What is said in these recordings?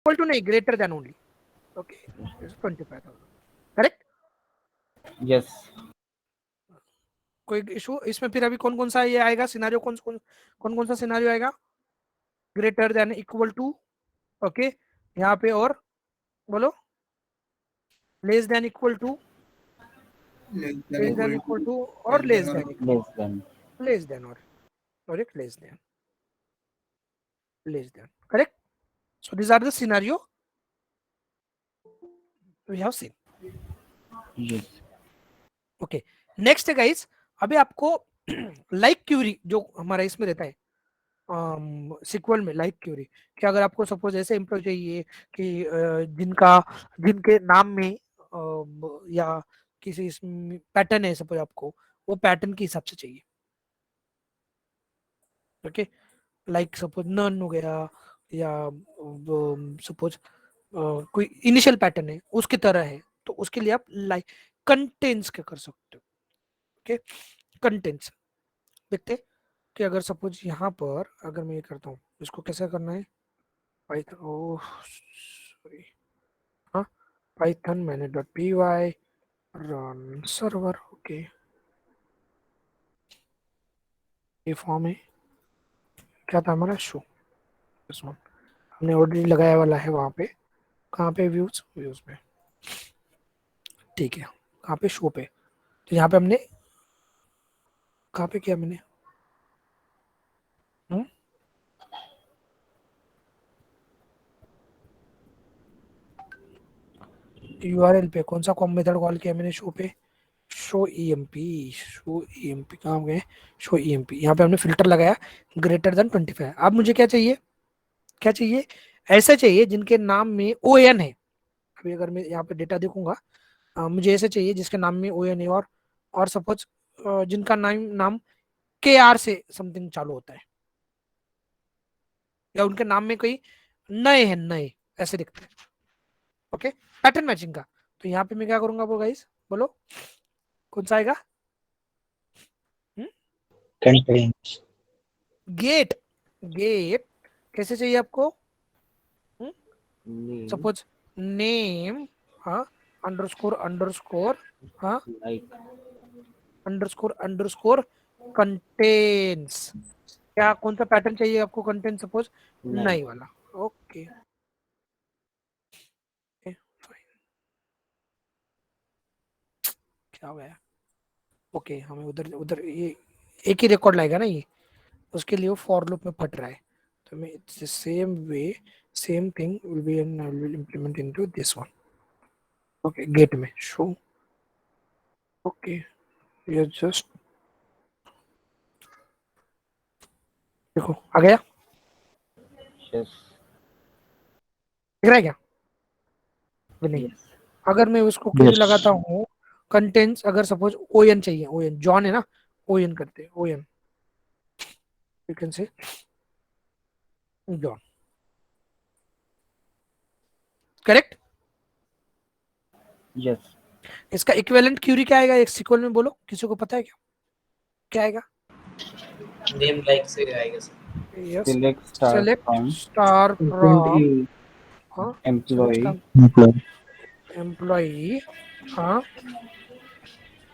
Equal to नहीं, greater than only. Okay, 25,000. Correct. Yes. कोई issue इसमें? फिर अभी कौन कौन सा ये आएगा सिनारियो, कौन कौन सा सिनारियो आएगा? Greater than equal to. Okay, यहाँ पे और बोलो. Less than equal to, less than equal to और less than equal, less than. Less than और एक less than, less than. Correct. So these are the scenario we have seen. Yes. Okay. Next है guys, अभी आपको like Curie जो हमारा इसमें रहता है सिक्वल में, लाइक क्यूरी कि अगर आपको सपोज ऐसे एम्प्लॉय चाहिए कि जिनके नाम में या किसी पैटर्न है सपोज आपको, वो पैटर्न के हिसाब से चाहिए. ओके, लाइक सपोज नन हो गया, या सपोज कोई इनिशियल पैटर्न है उसकी तरह है, तो उसके लिए आप लाइक कंटेंट्स के कर सकते हो. ओके, कंटेंट्स देखते हैं कि अगर सपोज यहाँ पर अगर मैं ये करता हूँ, इसको कैसे करना है? पाइथन, ओह सॉरी, हाँ, पाइथन मैंने dot P Y run server. Okay, ये फॉर्म है, क्या था हमारा? शो. हमने ऑलरेडी लगाया वाला है वहाँ पे. कहाँ पे? व्यूज, व्यूज पे. ठीक है, कहाँ पे? शो पे. तो यहाँ पे हमने कहाँ पे किया मैंने? यूआरएल पे कौन सा कॉम मेथड कॉल किया मैंने? शो पे. शो ईएमपी, शो ईएमपी कहाँ गए? Show EMP. यहाँ पे हमने फिल्टर लगाया ग्रेटर देन 25. अब मुझे क्या चाहिए? क्या चाहिए? ऐसा चाहिए जिनके नाम में ओ एन है. अभी अगर मैं यहाँ पे डेटा देखूंगा, मुझे ऐसे चाहिए जिसके नाम में ओ एन है, और सपोज जिनका नाम नाम के आर से समथिंग चालू होता है, या उनके नाम में कोई नए हैं, नए ऐसे दिखते हैं. ओके, पैटर्न मैचिंग का. तो यहाँ पे मैं क्या करूंगा वो गाइस, बोलो कौन सा आएगा? कंटेंट्स. गेट. गेट कैसे चाहिए आपको? सपोज नेम, हाँ, अंडरस्कोर अंडरस्कोर, हाँ, लाइक. Underscore underscore contents. क्या कौन सा पैटर्न चाहिए आपको? कंटेंट सपोज नई वाला. ओके, क्या हो गया? ओके, हमें उधर उधर ये एक ही रिकॉर्ड लाएगा ना ये, उसके लिए वो फॉर लूप में फट रहा है. तो मैं same way, same thing will be and I will implement into this one. Okay, get में शो. ओके, ये जस्ट देखो आ गया. यस. दिख रहा है क्या? नहीं. यस. अगर मैं उसको क्वेरी लगाता हूँ कंटेंट्स, अगर सपोज ओ एन चाहिए, ओ एन जॉन है ना, ओ एन करते हैं, O N, you can say join. Correct. Yes. इसका इक्विवेलेंट क्यूरी क्या आएगा एक सीक्वल में? बोलो, किसी को पता है क्या? क्या आएगा? नेम लाइक से आएगा sir. Yes, select star select from star from, हाँ, सेलेक्ट एम्प्लॉय. स्टार एम्प्लॉई, हाँ.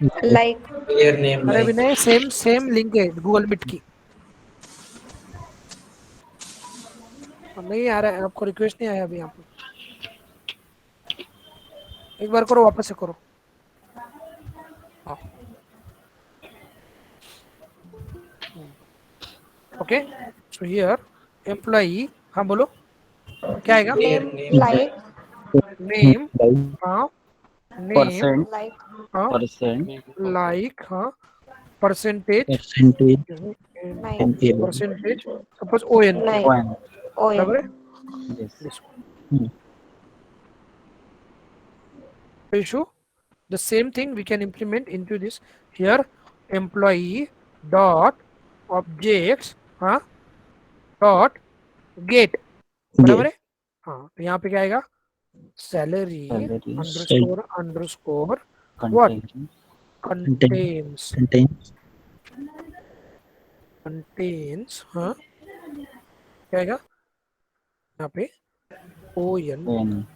like क्लियर नेम अरे लाइक. विनय, सेम सेम लिंक है गूगल मीट की. नहीं आ रहा है आपको? रिक्वेस्ट नहीं आया अभी यहाँ पे? एक बार करो, वापस से करो. हाँ, ओके. सो हियर एम्प्लॉई, हाँ बोलो क्या आएगा? Clear name name like name, हाँ, नेम, परसेंट. like हाँ, परसेंट. लाइक, हाँ, percentage, percentage. nine percentage, suppose O N किया, nine वन. बराबर ON है. Yes. This one. Issue the same thing we can implement into this here. Employee dot objects, हाँ, dot get, बराबर है. हाँ, तो यहाँ पे क्या आएगा? Salary underscore underscore what? Contains, contains, हाँ, क्या आएगा यहाँ पे? ON N.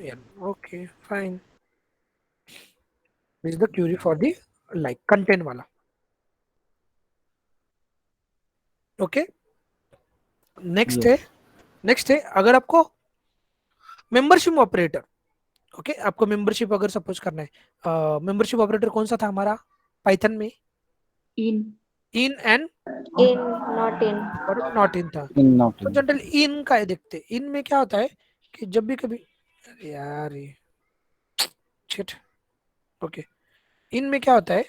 N. Okay, fine. This is the query for the like content वाला. Okay. Next Yes. है अगर आपको मेंबरशिप ऑपरेटर, ओके आपको मेंबरशिप अगर सपोज करना है, मेंबरशिप ऑपरेटर कौन सा था हमारा पाइथन में? In. In and In, not in. और नॉट इन था. In not तो in. जनरल इन का है देखते. इन में क्या होता है कि जब भी कभी, अरे यार ये शिट. ओके, इन में क्या होता है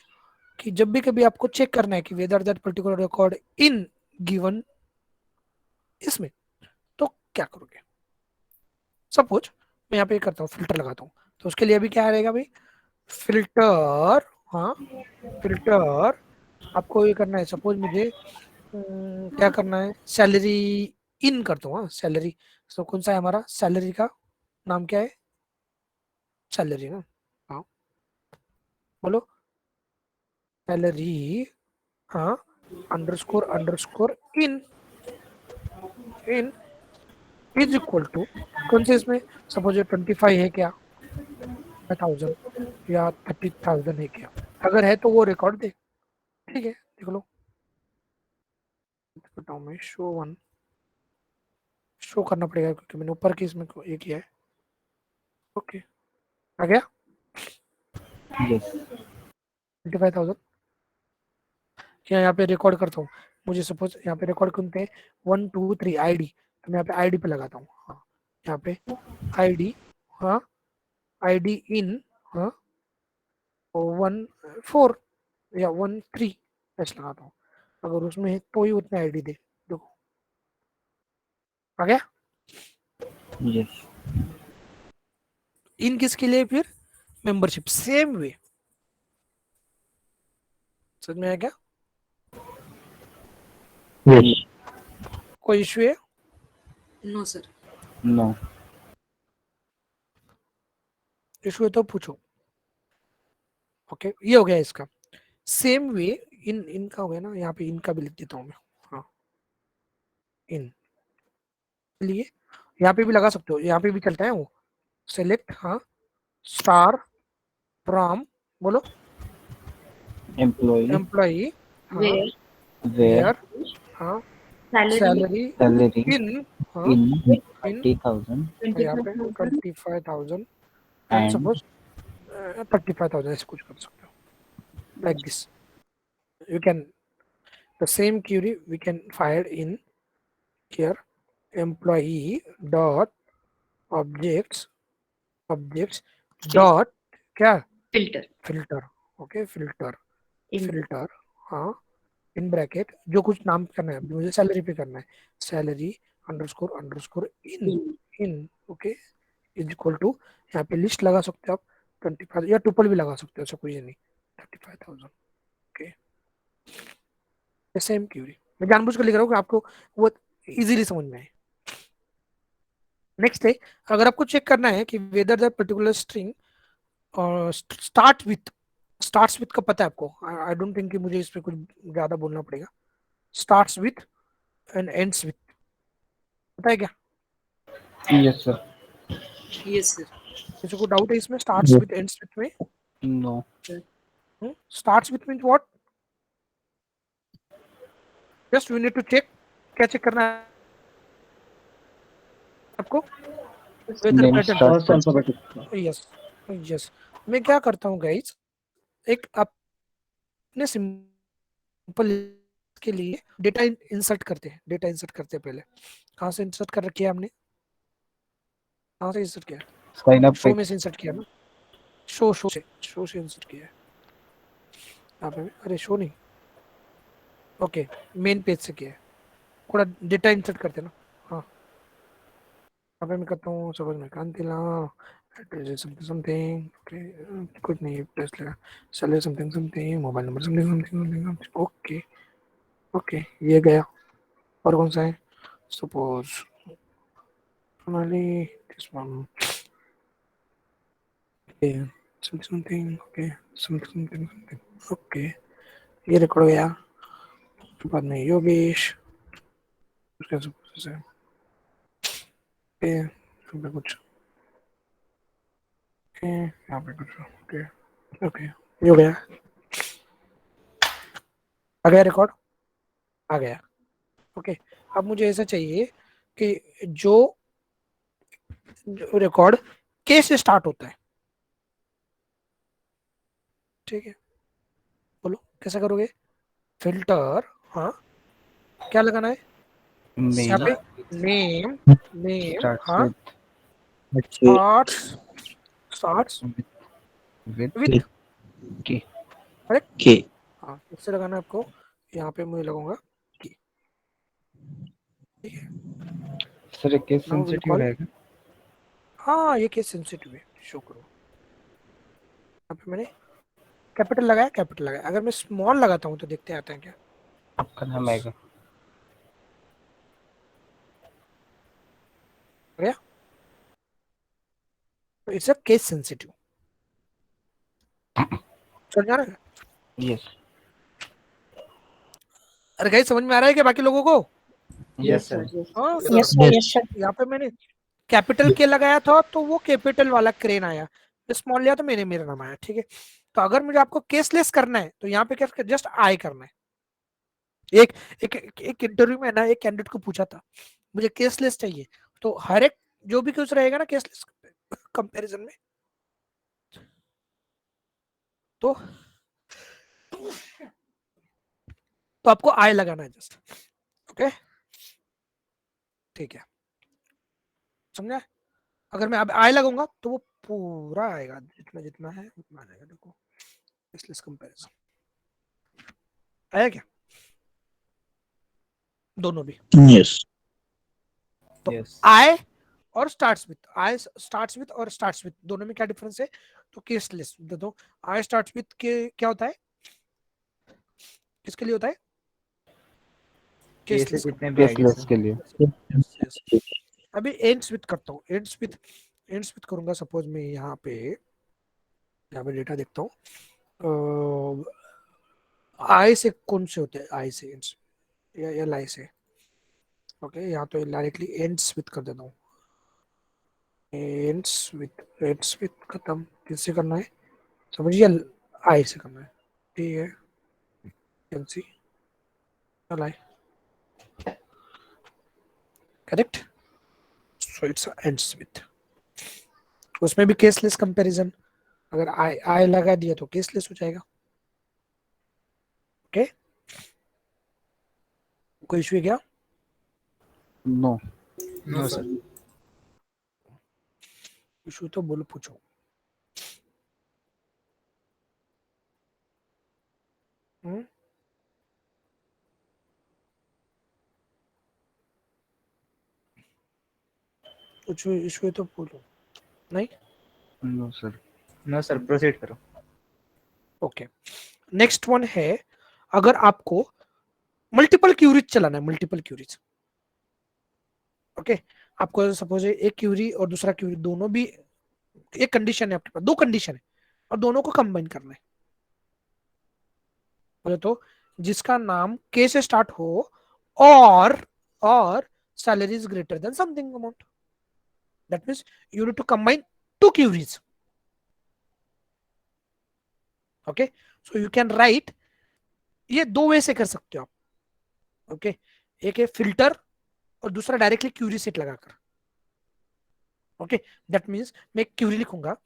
कि जब भी कभी आपको चेक करना है कि whether that particular record in given इसमें, तो क्या करोगे? सपोज मैं यहाँ पे करता हूँ फिल्टर लगाता हूँ, तो उसके लिए अभी क्या रहेगा भाई? फिल्टर. हाँ, फिल्टर आपको ये करना है. सपोज मुझे क्या करना है? सैलरी इन करता हूँ. हाँ, सैलरी. तो कौन सा है हमारा सैलरी का नाम? क्या है? सैलरी ना. हाँ बोलो. सैलरी. हाँ, underscore underscore in. In is equal to कौन से इसमें? सपोज 25 है क्या? 1000 या 30,000 है क्या? अगर है तो वो रिकॉर्ड दे. ठीक है, देख लो. बताऊँ मैं शो वन शो करना पड़ेगा क्योंकि मैंने ऊपर की इसमें ये किया है. ओके, आ गया Yes. 25,000. क्या यहाँ पे रिकॉर्ड करता हूँ? मुझे सपोज यहाँ पे रिकॉर्ड करते हैं 1 2 3 आईडी, तो मैं यहाँ पे आईडी पे लगाता हूँ. हाँ, यहाँ पे आईडी. हाँ, आईडी इन. हाँ, 1 4 या 1 3 ऐसे लगाता हूँ. अगर उसमें है तो ही उतने आईडी दे. देखो आ गया. Yes. इन किसके लिए? फिर मेंबरशिप. Same way. समझ में आया क्या? Yes. कोई इश्यू है? No, sir. No. इश्यू है तो पूछो. ओके, ये हो गया इसका. सेम वे इनका हो गया ना. यहाँ पे इनका भी लिख देता हूँ मैं. हाँ, इन लिए यहाँ पे भी लगा सकते हो. यहाँ पे भी चलता है वो. सेलेक्ट. हाँ, स्टार फ्रॉम. बोलो. Employee. एम्प्लॉई. हाँ, Where Where वेयर. हाँ, salary सैलरी salary इन. हाँ, in इन 30,000 यहाँ पे 25,000. 25,000 एंड and सपोज 35,000 ऐसे कुछ कर सकते हो. Like this you can the same query we can fire in here. Employee dot objects Filter. dot क्या? Filter. Filter. Okay, filter. In. Filter. हाँ, इन ब्रैकेट जो कुछ नाम करना है मुझे सैलरी पे करना है. Salary underscore underscore in. In. In. Okay, is equal to. यहाँ पे लिस्ट लगा सकते हो आप 25 या टुपल भी लगा सकते हो. ऐसा कोई नहीं. 35,000. Okay, same query. मैं जानबूझ कर लिख रहा हूँ कि आपको वो इजीली समझ में आए. नेक्स्ट है अगर आपको चेक करना है कि whether the particular string starts with का पता है आपको. आई डोंट थिंक कि मुझे इस पे कुछ ज्यादा बोलना पड़ेगा. Starts with and ends with पता है क्या? yes sir. Yes, sir. किसी को डाउट है इसमें? Starts Yes. With ends with में. No. Starts with means what? Just we need to check. क्या चेक करना है आपको? Whether Name pattern. starts alphabetic. Yes yes. मैं क्या करता हूँ गाइस, एक अपने सिंपल के लिए डेटा इंसर्ट करते हैं. डेटा इंसर्ट करते हैं पहले. कहाँ से इंसर्ट कर रखी है हमने? कहाँ से इंसर्ट किया? Sign up show pic. में से इंसर्ट किया ना. शो से इंसर्ट किया है यहाँ पे. अरे शो नहीं. ओके, मेन पेज से किया है. थोड़ा डेटा इंसर्ट करते हैं ना. हाँ, यहाँ पे मैं करता हूँ सपोज मैं कांतिला समथिंग. कुछ नहीं, प्रेस लगा. Salary something something, mobile number something something something. Okay okay, ये गया. और कौन सा है? Suppose finally this one. Okay, something. Okay, something. Okay, ये रिकॉर्ड हो गया. उसके बाद में योगेश. उसके बाद से ओके यहाँ पे कुछ यहाँ पे कुछ ओके ओके ये हो गया, आ गया रिकॉर्ड, आ गया। ओके अब मुझे ऐसा चाहिए कि जो रिकॉर्ड के से स्टार्ट होता है, ठीक है, बोलो कैसे करोगे? फिल्टर, हाँ क्या लगाना है यहाँ Name पे? नेम, नेम starts हाँ, with starts, starts with with, K. Correct, K. हाँ इससे लगाना है आपको, यहाँ पे मुझे लगाऊंगा की, ठीक है। सर एक case now will sensitive call, रहेगा। हाँ ये केस सेंसिटिव है, शो करो। यहाँ पे मैंने कैपिटल लगाया, कैपिटल लगाया, अगर मैं स्मॉल लगाता हूँ तो देखते आते हैं क्या? आपका नाम आएगा। गया, इट्स अ केस सेंसिटिव, समझ में आ रहा है? यस अरे गाइस समझ में आ रहा है क्या बाकी लोगों को? Yes sir. हाँ Yes, sir. Yes, sir. यहाँ पे मैंने कैपिटल के लगाया था तो वो कैपिटल वाला क्रेन आया, स्मॉल लिया तो मेरे मेरा नाम आया, ठीक है। तो अगर मुझे आपको केसलेस करना है तो यहाँ पे क्या, जस्ट आई करना है। एक एक इंटरव्यू में ना एक कैंडिडेट को पूछा था मुझे केसलेस चाहिए, तो हर एक जो भी कुछ रहेगा ना केसलेस कंपैरिजन में, तो आपको आई लगाना है जस्ट, ओके ठीक है, समझा? अगर मैं अब आई लगाऊंगा तो वो पूरा आएगा, जितना जितना है उतना आ जाएगा। देखो केसलेस कंपैरिजन आया क्या? दोनों भी Yes. तो यस आई और starts with, I starts with और स्टार्ट्स विथ दोनों में क्या डिफरेंस है? तो केसलेस दे दो, आई स्टार्ट्स विथ के क्या होता है, किसके लिए होता है? केस केसलेस जितने भी आएंगे केसलेस सर के लिए। yes. अभी एंड्स विथ करता हूँ, एंड्स विथ करूंगा। सपोज मैं यहाँ पे डेटा देखता हूँ, आई से कौन से होते हैं, आई से एंड्स या एल आई से, ओके यहाँ तो डायरेक्टली एंड्स विथ कर देता हूँ, एंड्स विथ खत्म, किससे करना है समझिए, आई से करना है, ठीक है, can C L I, correct, so it's ends with. उसमें भी केसलेस कंपैरिजन, अगर आई आई लगा दिया तो केसलेस हो जाएगा, ओके कोई इशू है क्या? No No, sir. इशू तो बोलो, पूछो। हम्म? कुछ इशू है तो बोलो, नहीं? No sir. No sir, proceed करो। ओके नेक्स्ट वन है, अगर आपको मल्टीपल क्यूरीज चलाना है, मल्टीपल क्यूरीज, ओके आपको सपोज एक क्यूरी और दूसरा क्यूरी दोनों भी, एक कंडीशन है आपके पास, दो कंडीशन है और दोनों को कंबाइन करना है, बोले तो जिसका नाम के से स्टार्ट हो और salary is greater than something amount, that means you need to combine two queries, okay so you can write, ये दो वे से कर सकते हो आप, ओके एक है फिल्टर और दूसरा डायरेक्टली क्यूरी सेट लगाकर, ओके दैट मींस मैं एक क्यूरी लिखूंगा,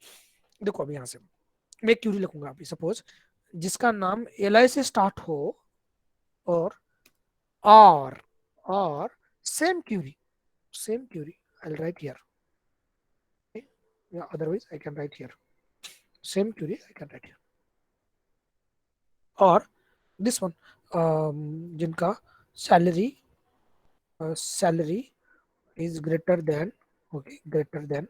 देखो अभी यहां से मैं एक क्यूरी लिखूंगा अभी, सपोज जिसका नाम एल आई से स्टार्ट हो और और और same query I'll write here, okay? Yeah, otherwise I can write here same query I can write here, और this one जिनका salary is greater than, okay greater than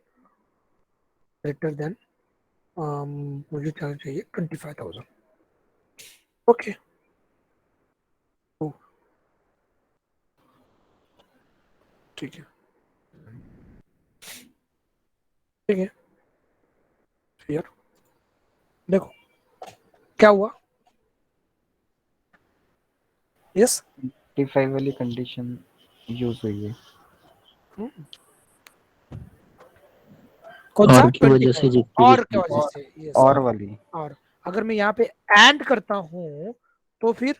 मुझे क्या चाहिए 25,000, ओके ठीक है ठीक है, फिर देखो क्या हुआ, यस 25 वाली कंडीशन यूज हुई है। कौन सा और की वजह से 24 जितनी और की वजह से yes, और वाली और अगर मैं यहाँ पे एंड करता हूँ तो फिर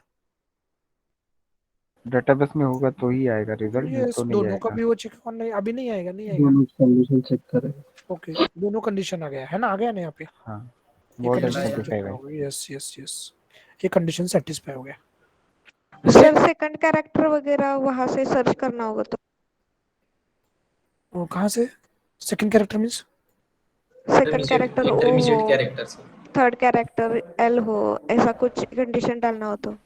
डेटाबेस में होगा तो ही आएगा रिजल्ट, नहीं यस तो नहीं दोनों का आएगा। भी वो चेक करना है, अभी नहीं आएगा, नहीं आएगा। दोनों कंडीशन चेक करें। ओके दोनों कंडीशन आ गया है ना, आ गया ना यहाँ पे, हाँ ये वो कंडीशन डेटा सेटिस्फाई है। हो गई, यस यस यस, ये कंडीशन सेटिस्फाई हो गया। सर सेकंड कैरेक्टर वगैरह वहां से सर्च करना होगा तो वो कहाँ से second character means second character O intermediate हो character sir. Third character L हो ऐसा कुछ कंडीशन डालना हो तो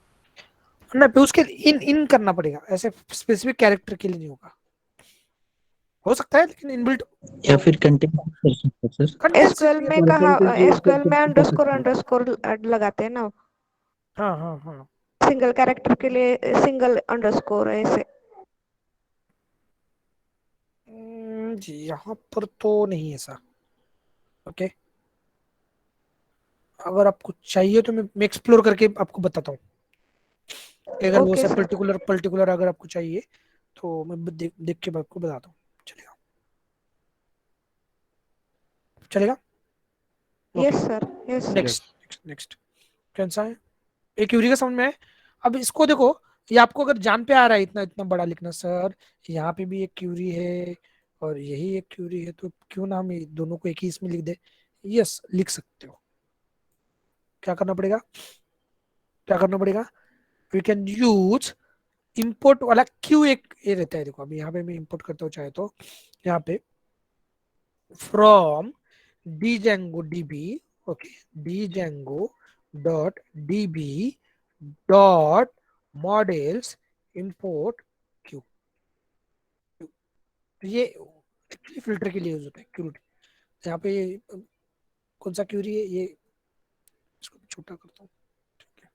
ना पे उसके इन इन करना पड़ेगा, ऐसे स्पेसिफिक कैरेक्टर के लिए नहीं होगा, हो सकता है लेकिन इनबिल्ट या फिर कंटेंट कर सकते हैं सर। कंटेंट एसक्यूएल में कहा एसक्यूएल में अंडरस्कोर अंडरस्कोर लगाते हैं ना हाँ हाँ हाँ सिंगल कैरेक्टर के लिए सिंगल अंडरस्कोर ऐसे जी यहाँ पर तो नहीं है ऐसा। ओके अगर आपको चाहिए तो मैं एक्सप्लोर करके आपको बताता हूँ, अगर वो ओके सब सर पर्टिकुलर पर्टिकुलर अगर आपको चाहिए तो मैं देख के आपको बताता हूँ, चलेगा चलेगा। Yes sir yes next next next कौन सा है, एक क्यूरी का समझ में है। अब इसको देखो, ये आपको अगर जान पे आ रहा है इतना इतना बड़ा लिखना सर, यहाँ पे भी एक क्यूरी है और यही एक क्यूरी है, तो क्यों ना हम ये दोनों को एक ही इसमें लिख दे। यस लिख सकते हो, क्या करना पड़ेगा, क्या करना पड़ेगा, वी कैन यूज इंपोर्ट वाला क्यू, एक ये रहता है, देखो अभी यहाँ पे मैं इंपोर्ट करता हूँ चाहे तो यहाँ पे from django db, okay django dot db dot models import Q, ये एक्चुअली फिल्टर के लिए यूज होता है क्यूरी। यहाँ पे कौन सा क्यूरी है ये, इसको छोटा करता हूँ, ठीक है।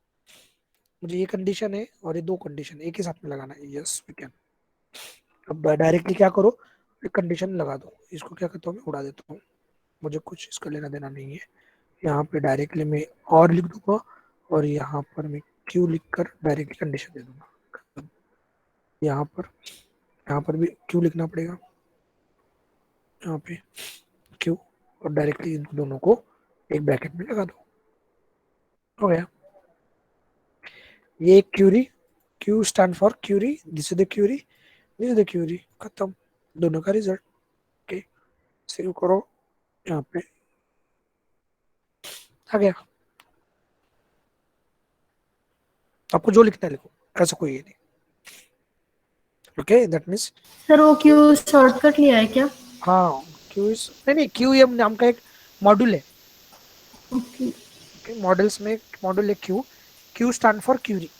मुझे ये कंडीशन है और ये दो कंडीशन एक ही साथ में लगाना है, यस वी कैन। अब डायरेक्टली क्या करो, एक कंडीशन लगा दो, इसको क्या करता हूँ मैं उड़ा देता हूँ, मुझे कुछ इसका लेना देना नहीं है। यहाँ पे डायरेक्टली मैं और लिख दूंगा और यहाँ पर मैं क्यू लिख कर डायरेक्टली कंडीशन दे दूंगा। यहाँ पर भी क्यू लिखना पड़ेगा, यहाँ पे क्यू और डायरेक्टली इन दोनों को एक ब्रैकेट में लगा दो, हो गया। ये एक query, Q stand for query, this is the query, this is the query, खत्म, दोनों का रिजल्ट। ओके सेव करो, यहाँ पे आ गया। आपको जो लिखना है लिखो, ऐसा कोई ये नहीं। ओके दैट मीन्स सर वो क्यू शॉर्टकट लिया है क्या? हाँ क्यू इज नहीं क्यूएम नाम का एक मॉड्यूल है। ओके ओके मॉडल्स में मॉड्यूल है Q, Q stand for query.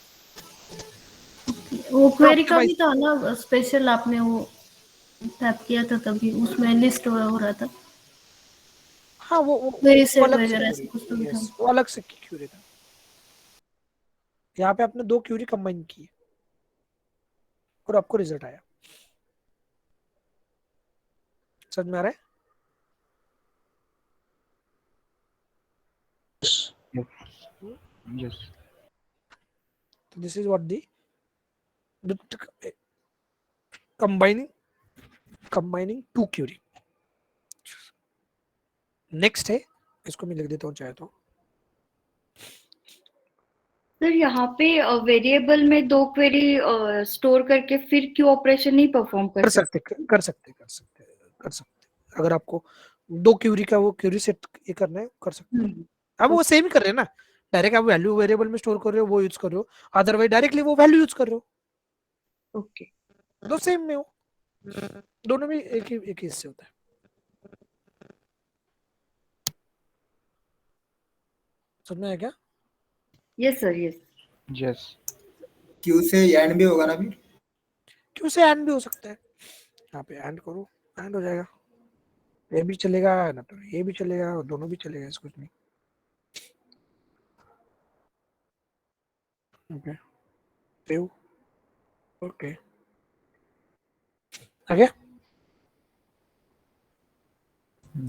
वो क्वेरी का भाई- भी था ना स्पेशल, आपने वो टैप किया था तभी उसमें लिस्ट हो रहा था हाँ वो क्वेरी सेट अलग से वगैरह ऐसा क्यूरी, कुछ तो भी था। यस वो अलग से क्यूरी था। यहाँ पे आपने दो क्यूरी कंबाइन की और आपको रिजल्ट आया, समझ में आ रहा है। यस तो this is what the combining two query. Next है, इसको मैं लिख देता हूँ चाहे तो, सर यहाँ पे वेरिएबल में दो क्वेरी स्टोर करके फिर क्यू ऑपरेशन नहीं परफॉर्म कर सकते कर सकते कर सकते कर सकते, अगर आपको दो क्यूरी का वो क्यूरी सेट ये करना है कर सकते हैं। अब वो सेम ही कर रहे हैं ना, डायरेक्ट आप वैल्यू वेरिएबल में स्टोर कर रहे हो वो यूज कर रहे हो, अदरवाइज डायरेक्टली वो वैल्यू यूज कर रहे हो, ओके दो सेम में हो, दोनों में एक ही हिस्से होता है। समझ में आया क्या? Yes sir yes yes Q से एंड भी होगा ना अभी? क्यों से एंड भी हो सकता है, यहाँ पे एंड करो एंड हो जाएगा, ये भी चलेगा ना तो ये भी चलेगा और दोनों भी चलेगा, इसको कुछ नहीं। ओके सेव, ओके आ गया।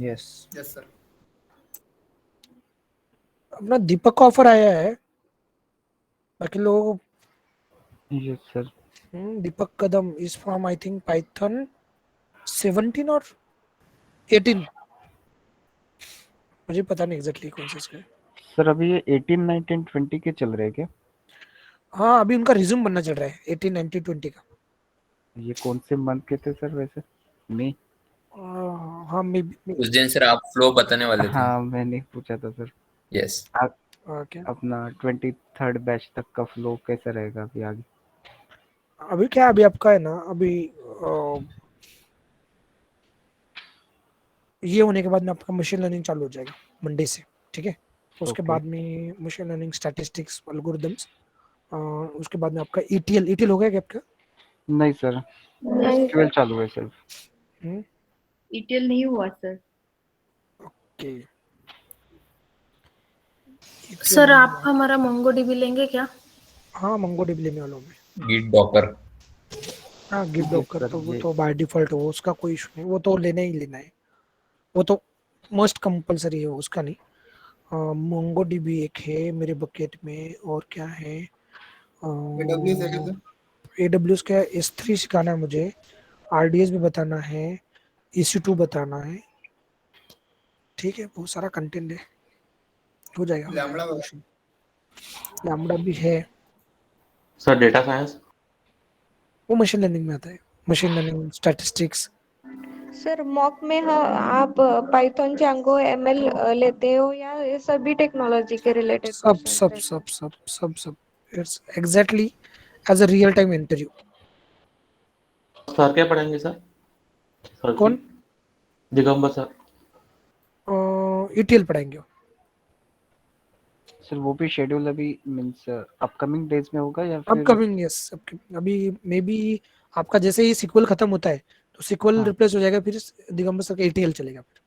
Yes yes sir. अपना दीपक का ऑफर आया है, बाकी लोग yes sir. Deepak Kadam is from I think Python 17 और 18, मुझे पता नहीं एग्जैक्टली कौन से इसके। सर अभी ये 18, 19, 20 के चल रहे हैं क्या? हाँ अभी उनका रिज्यूम बनना चल रहा है 18, 19, 20 का। ये कौन से मंथ के थे सर वैसे? मई? हाँ मे उस दिन सर आप फ्लो बताने वाले थे। हाँ मैंने पूछा था सर। यस। ओके अपना 23rd बैच तक का फ्लो कैसा रहेगा अभी आगे? अभी क्या अभी आपका है ना अभी ये होने के बाद में आपका मशीन लर्निंग चालू हो जाएगा मंडे से, ठीक है। उसके Okay. बाद में मशीन लर्निंग, स्टैटिस्टिक्स, एल्गोरिथम्स, उसके बाद में आपका ETL हो गया क्या आपका? नहीं सर, SQL चालू है सर। ETL नहीं हुआ सर। ओके सर आप हमारा MongoDB लेंगे क्या? हाँ मंगोडीबी लेने वालों में। Git Docker. हाँ गिट डॉकर तो वो तो बाय डिफॉल्ट हो, उसका कोई इशू नहीं, वो तो लेना ही लेना है, वो तो मोस्ट कंपलसरी है, उसका नहीं। मोंगोडीबी एक है मेरे बकेट में, और क्या है AWS है क्या सर? AWS का S3 सिखाना है मुझे, RDS भी बताना है, EC2 बताना है, ठीक है। बहुत सारा कंटेंट है, हो जाएगा। लैम्बडा भी है सर। डेटा साइंस वो मशीन लर्निंग में आता है, machine learning, statistics. Sir mock में आप पाइथन, जांगो, ML लेते हो या ये सभी टेक्नोलॉजी के रिलेटेड? सब it's exactly as a real time interview. Sir क्या पढ़ाएंगे सर? कौन? दिगंबर सर। ETL पढ़ाएंगे सर वो भी शेड्यूल अभी मींस अपकमिंग डेज में होगा या फिर? अपकमिंग, यस अभी मे बी आपका जैसे ही SQL खत्म होता है तो SQL रिप्लेस हो जाएगा, फिर दिगंबर सर का ETL चलेगा फिर।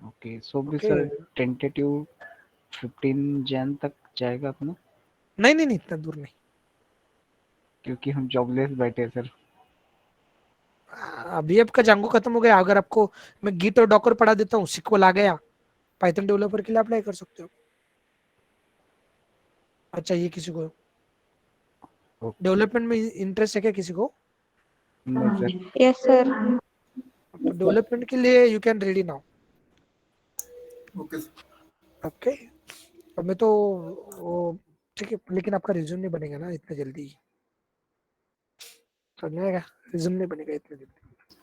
ओके सो भी सर टेंटेटिव 15 जन तक जाएगा अपना? नहीं इतना दूर नहीं, क्योंकि हम जॉबलेस बैठे हैं सर। अभी आपका जांगो खत्म हो गया, अगर आपको मैं गिट और डॉकर पढ़ा देता हूँ, SQL आ गया, पाइथन डेवलपर के लिए अप्लाई कर सकते हो। अच्छा ये किसी को डेवलपमेंट में इंटरेस्ट है क्या किसी को? नहीं सर। Yes sir. तो डेवलपमेंट के लिए you can ready now. Okay अब मैं तो ठीक है, लेकिन आपका रिज्यूम नहीं बनेगा ना इतने जल्दी, समझ में आएगा? रिज्यूम नहीं बनेगा इतने जल्दी,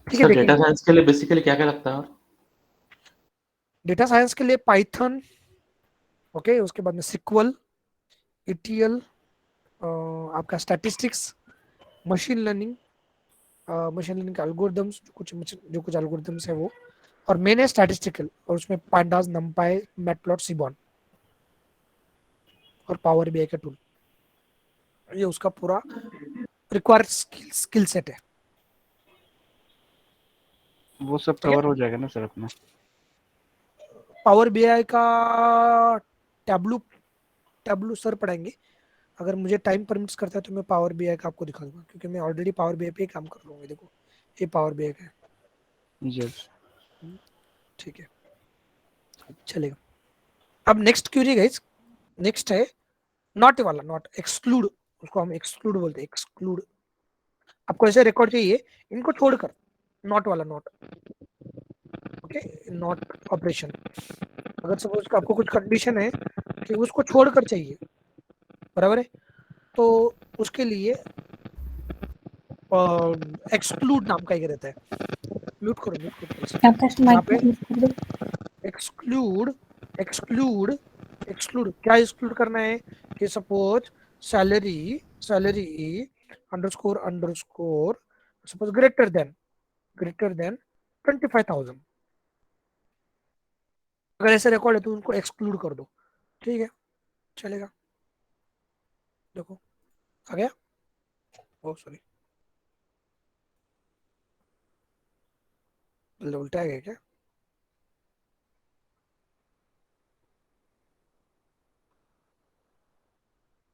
ठीक है। डेटा साइंस के लिए बेसिकली क्या क्या लगता है? डेटा साइंस के लिए पाइथन, ओके, उसके बाद में SQL, ETL, आपका स्टैटिस्टिक्स, मशीन लर्निंग के एल्गोरिथम्स, जो कुछ एल्गोरिथम्स है वो, और मेन है स्टैटिस्टिकल, और उसमें पांडास, नमपाई, मैटप्लॉट, सीबॉन और पावर BI का टूल, ये उसका पूरा रिक्वायर्ड स्किल सेट है। वो सब कवर हो जाएगा ना सर अपना? पावर BI का टैब्लू सर पढ़ाएंगे, अगर मुझे टाइम परमिट्स करता है तो मैं पावर BI का आपको दिखा दूंगा, क्योंकि मैं ऑलरेडी पावर BI पे ही काम कर लूंगा। देखो ये पावर BI का है। यस ठीक है चलेगा। अब नेक्स्ट क्वेरी गाइस, नेक्स्ट है नॉट वाला, नॉट एक्सक्लूड, उसको हम एक्सक्लूड बोलते हैं। एक्सक्लूड आपको ऐसे रिकॉर्ड चाहिए इनको छोड़कर, नॉट वाला, नॉट, ओके, नॉट ऑपरेशन। अगर सपोज आपको कुछ कंडीशन है कि उसको छोड़कर चाहिए, बराबर है, तो उसके लिए एक्सक्लूड नाम का एक रहता है। म्यूट करो यहाँ पे। एक्सक्लूड क्या एक्सक्लूड करना है कि suppose salary underscore suppose greater than 25,000, अगर ऐसे रिकॉर्ड है तो उनको एक्सक्लूड कर दो, ठीक है चलेगा। देखो आ गया, ओ सॉरी उल्टा आ गया क्या?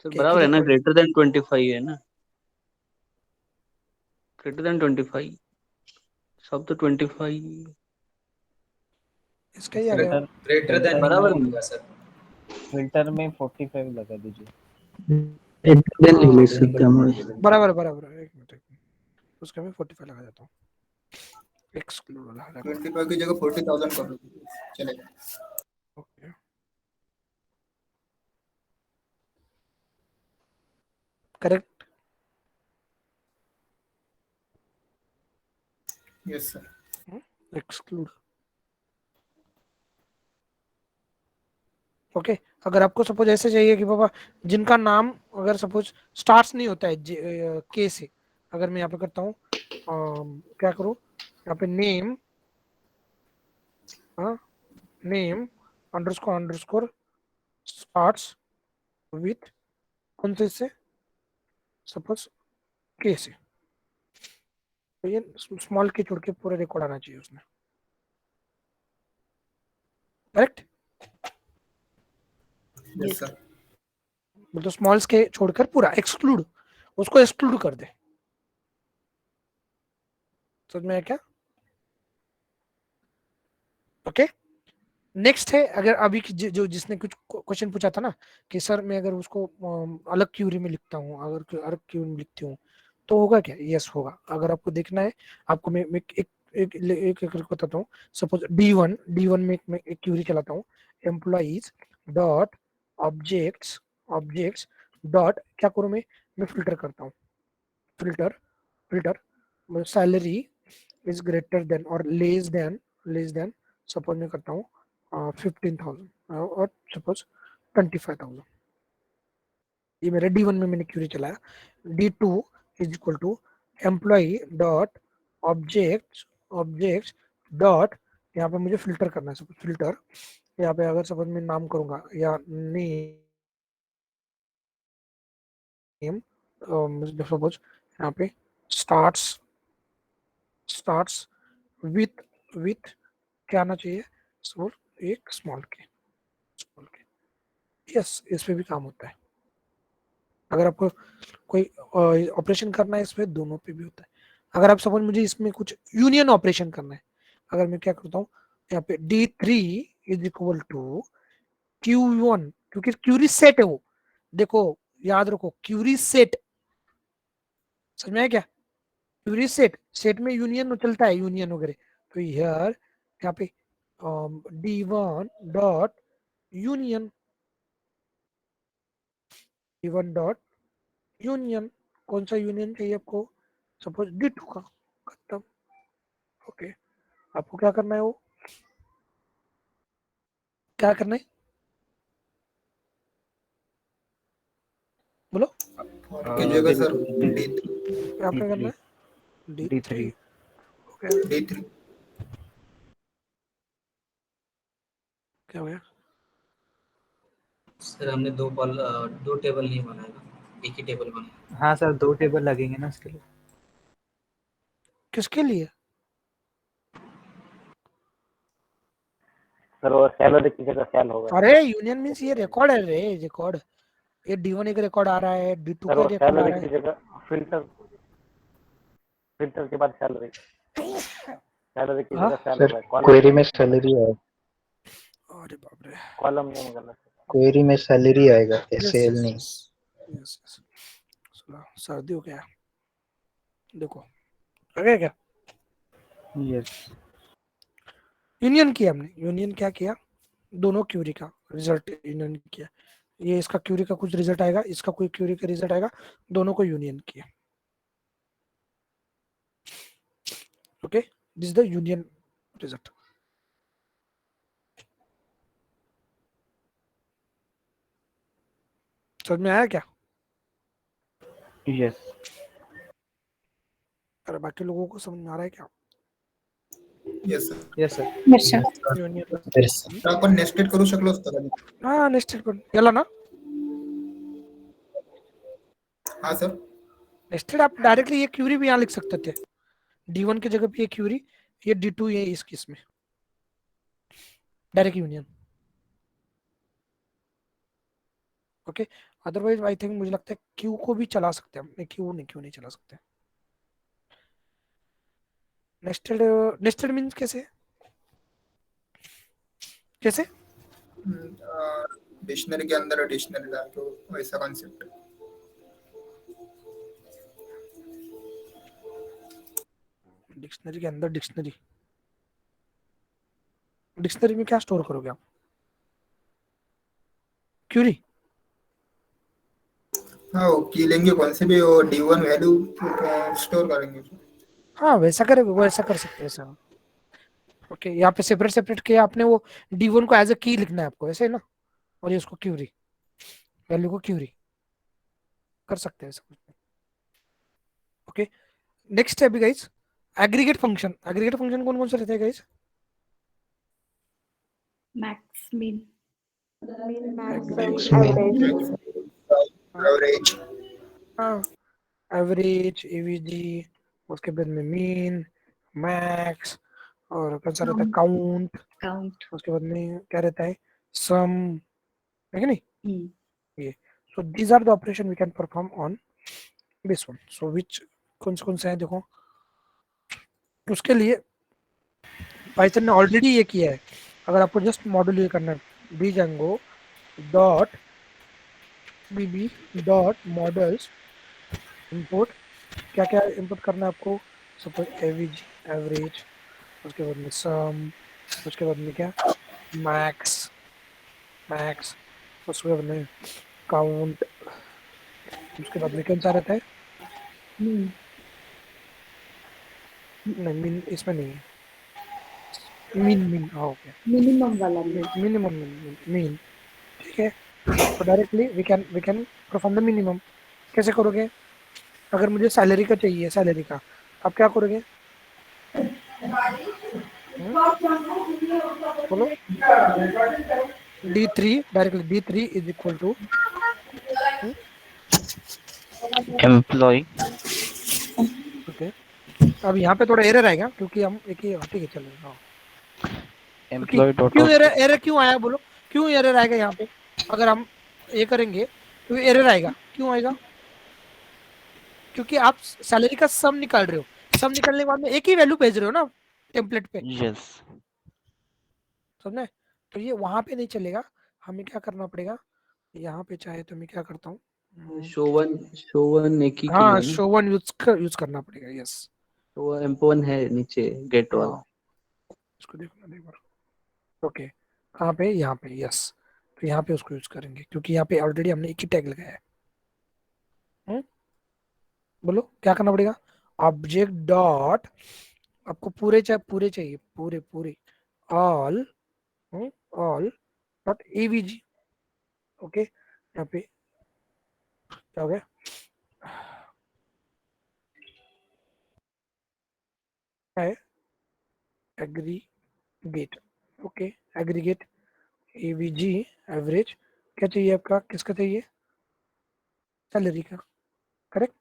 सर बराबर है ना, ग्रेटर देन 25 है ना, ग्रेटर देन 25 सब तो 25 इसका ही आ गया। ग्रेटर देन बराबर होगा सर। फिल्टर में 45 लगा दीजिए। बराबर एक मिनट, उसका मैं 45 लगा देता हूँ। एक्सक्लूड वाला है 25 की जगह 40,000 कर दो चलेगा। Okay correct yes sir. Exclude okay अगर आपको सपोज ऐसे चाहिए कि बाबा जिनका नाम अगर सपोज स्टार्ट्स नहीं होता है के से, अगर मैं यहाँ पे करता हूँ क्या करूँ यहाँ पे name name underscore starts with कौन से से सपोज के से, तो ये स्मॉल के छोड़ के पूरा रिकॉर्ड आना चाहिए उसमें करेक्ट। Yes sir. मतलब स्मॉल्स के छोड़कर पूरा एक्सक्लूड उसको एक्सक्लूड कर दे, समझ में आया क्या? ओके नेक्स्ट है अगर अभी जो जिसने कुछ क्वेश्चन पूछा था ना कि सर मैं अगर उसको अलग क्यूरी में लिखता हूँ, अगर अलग क्यूरी में लिखती हूँ तो होगा क्या? यस होगा। अगर आपको देखना है आपको मैं एक बताता हूँ। सपोज D1 में मैं एक क्यूरी चलाता हूँ एम्प्लॉइज डॉट ऑब्जेक्ट्स डॉट क्या करूँ मैं फिल्टर करता हूँ। Filter salary is greater then और लेस देन सपोज मैं करता हूँ 15,000 और सपोज 25,000। ये मेरे D1 में मैंने क्यूरी चलाया। D2 is equal to employee dot objects dot यहाँ पे मुझे फिल्टर करना है। सपोज फिल्टर यहाँ पे अगर सपोज मैं नाम करूंगा या नेम सपोज यहाँ पे स्टार्ट्स विथ क्या आना चाहिए सपोज एक स्मॉल के यस इस पे भी काम होता है। अगर आपको कोई ऑपरेशन करना है इसमें दोनों पे भी होता है। अगर आप सपोज मुझे इसमें कुछ यूनियन ऑपरेशन करना है, अगर मैं क्या करता हूँ यहाँ पे D3 is equal to Q1 क्योंकि क्यूरी सेट है वो, देखो याद रखो क्यूरी सेट, समझ में आया क्या? क्यूरी सेट में यूनियन चलता है यूनियन वगैरह, तो यार यहाँ पे D1 डॉट यूनियन कौन सा यूनियन चाहिए आपको? सपोज D2 का खत्म। ओके आपको क्या करना है, वो क्या करना है बोलो? की जगह सर क्या करना है? D3 D3 क्या हो गया? सर हमने दो टेबल नहीं बनाया ना, एक ही टेबल बनाया। हाँ सर 2 टेबल लगेंगे ना उसके लिए। किसके लिए? सर वो सैलरी की जगह सेल होगा। अरे यूनियन मींस ये रिकॉर्ड है रे, रिकॉर्ड ये D1 एक रिकॉर्ड आ रहा है, D2 सर का वो रिकॉर्ड आ सैलरी रहा की है। जगह फिल्टर के बाद सैलरी की जगह सेल सर होगा। क्वेरी में सैलरी है, अरे बाप रे कॉलम नहीं निकालना। क्वेरी में सैलरी आएगा सेल नहीं। यस सर्दी हो गया देखो आ गया क्या? यस यूनियन किया हमने, यूनियन क्या किया दोनों क्यूरी का रिजल्ट यूनियन किया। ये इसका क्यूरी का कुछ रिजल्ट आएगा, इसका कोई क्यूरी का रिजल्ट आएगा, दोनों को यूनियन किया। Okay this is the union result. समझ में आया क्या? यस अरे बाकी लोगों को समझ में आ रहा है क्या? Yes sir. Yes sir. Union आपण नेस्टेड करू शकलो असतो का? हाँ नेस्टेड पण याला ना हाँ सर। नेस्टेड आप डायरेक्टली ये क्यूरी भी यहाँ लिख सकते थे, D1 की जगह पे ये क्यूरी, ये D2 ये इस केस में direct union. Okay otherwise I think मुझे लगता है क्यू को भी चला सकते हैं हम, क्यू नहीं चला सकते। नेस्टेड मींस कैसे डिक्शनरी के अंदर डिक्शनरी डाल के वैसा कॉन्सेप्ट। डिक्शनरी के अंदर डिक्शनरी, डिक्शनरी में क्या स्टोर करोगे आप? क्यूरी? हाँ वो की लेंगे कौन से भी वो D1 वैल्यू स्टोर करेंगे। हाँ वैसा करेंगे, वो ऐसा कर सकते हैं ऐसा। ओके यहाँ पे सेपरेट सेपरेट किया आपने, वो D1 को एज अ की लिखना है आपको, ऐसे है ना, और ये उसको क्यूरी, वैल्यू को क्यूरी कर सकते हैं ऐसा। ओके नेक्स्ट है अभी guys aggregate function. Aggregate function कौन कौन से रहते हैं guys? Max mean Min, max, Max, average. Average. हाँ एवरेज, एवीजी, उसके बाद में मीन, मैक्स, और कौन सा रहता है काउंट, काउंट। उसके बाद में क्या रहता है सम, है कि नहीं ये। So these are the operation we can perform on this one. So which कौन से हैं देखो, उसके लिए पाइथन ने ऑलरेडी ये किया है। अगर आपको जस्ट मॉड्यूल ये करना है django dot bb dot models import, क्या क्या इंपोर्ट करना है आपको, सपोज एवरेज, एवरेज, उसके बाद में सम, उसके बाद में क्या मैक्स, मैक्स, उसके बाद में काउंट, उसके बाद में कौन सा रहता है नहीं मीन, इसमें नहीं है मीन, मीन हाँ ओके मिनिमम वाला में। मिनिमम, मीन ठीक है। तो directly we can perform the minimum. कैसे करोगे? अगर मुझे सैलरी का चाहिए, सैलरी का, आप क्या करोगे? बोलो D3 directly, D3 is equal to employee. Okay. अब यहाँ पे थोड़ा एरर आएगा क्योंकि हम एक ही, ठीक है चलेगा। हाँ एम्प्लॉय डॉट क्यों एरर, एरर क्यों आया बोलो, क्यों एरर आएगा यहाँ पे? अगर हम ये करेंगे तो एरर आएगा, क्यों आएगा? क्योंकि आप सैलरी का सम निकाल रहे हो, सम निकालने के बाद में एक ही वैल्यू भेज रहे हो ना टेम्पलेट पे, यस। समझे? तो ये वहां पे नहीं चलेगा, हमें क्या करना पड़ेगा, यहाँ पे चाहे तो मैं क्या करता हूँ, शो वन एक ही के लिए हाँ है ना, शो वन यूज करना पड़ेगा। यस तो वो एम्प1 है नीचे गेट वाला। हाँ इसको देखना एक बार। ओके कहाँ पे, यहाँ पे, यस। तो यहाँ पे उसको यूज करेंगे क्योंकि यहाँ पे ऑलरेडी हमने एक ही टैग लगाया है। बोलो क्या करना पड़ेगा, ऑब्जेक्ट डॉट, आपको पूरे चाहिए पूरे पूरे, all, all dot AVG. Okay यहाँ पे क्या हो गया, है aggregate. Okay aggregate AVG average, क्या चाहिए आपका, किसका चाहिए, सैलरी का, करेक्ट।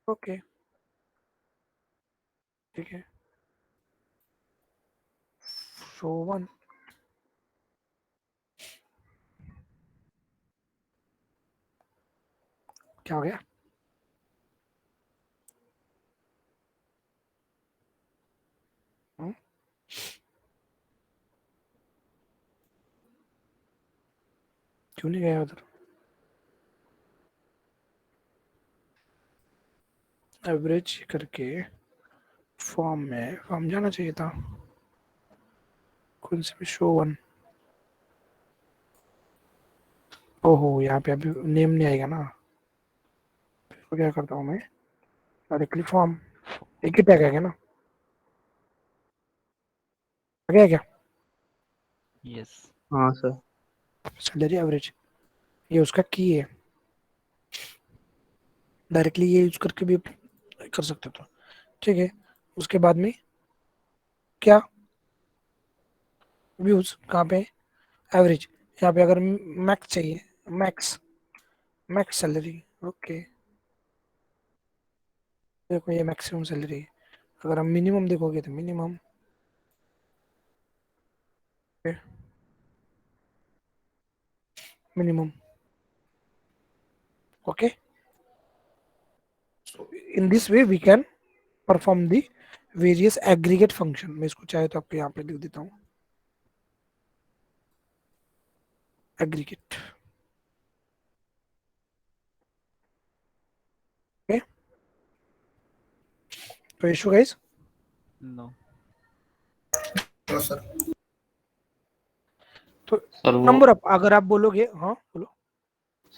ओके ठीक है शो वन, क्या हो गया, क्यों नहीं गया उधर, एवरेज करके फॉर्म में, फॉर्म जाना चाहिए था, कौन से भी शो वन, ओहो यहाँ पे अभी नेम नहीं आएगा ना, तो क्या करता हूँ मैं डायरेक्टली फॉर्म, एक ही टैग आएगा ना, आ गया क्या, यस। हाँ सर। सैलरी एवरेज, ये उसका की है, डायरेक्टली ये यूज करके भी कर सकते हो तो ठीक है। उसके बाद में क्या, व्यूज कहाँ पे, एवरेज, यहाँ पे अगर मैक्स चाहिए, मैक्स, मैक्स सैलरी, ओके देखो ये मैक्सिमम सैलरी है। अगर हम मिनिमम देखोगे तो minimum, minimum, okay. So in this way we can perform the various aggregate function। मैं इसको चाहे तो आपको यहाँ पे लिख देता हूँ, aggregate, okay। तो issue guys no no sir. तो सर वो नंबर ऑफ, अगर आप बोलोगे, हाँ बोलो।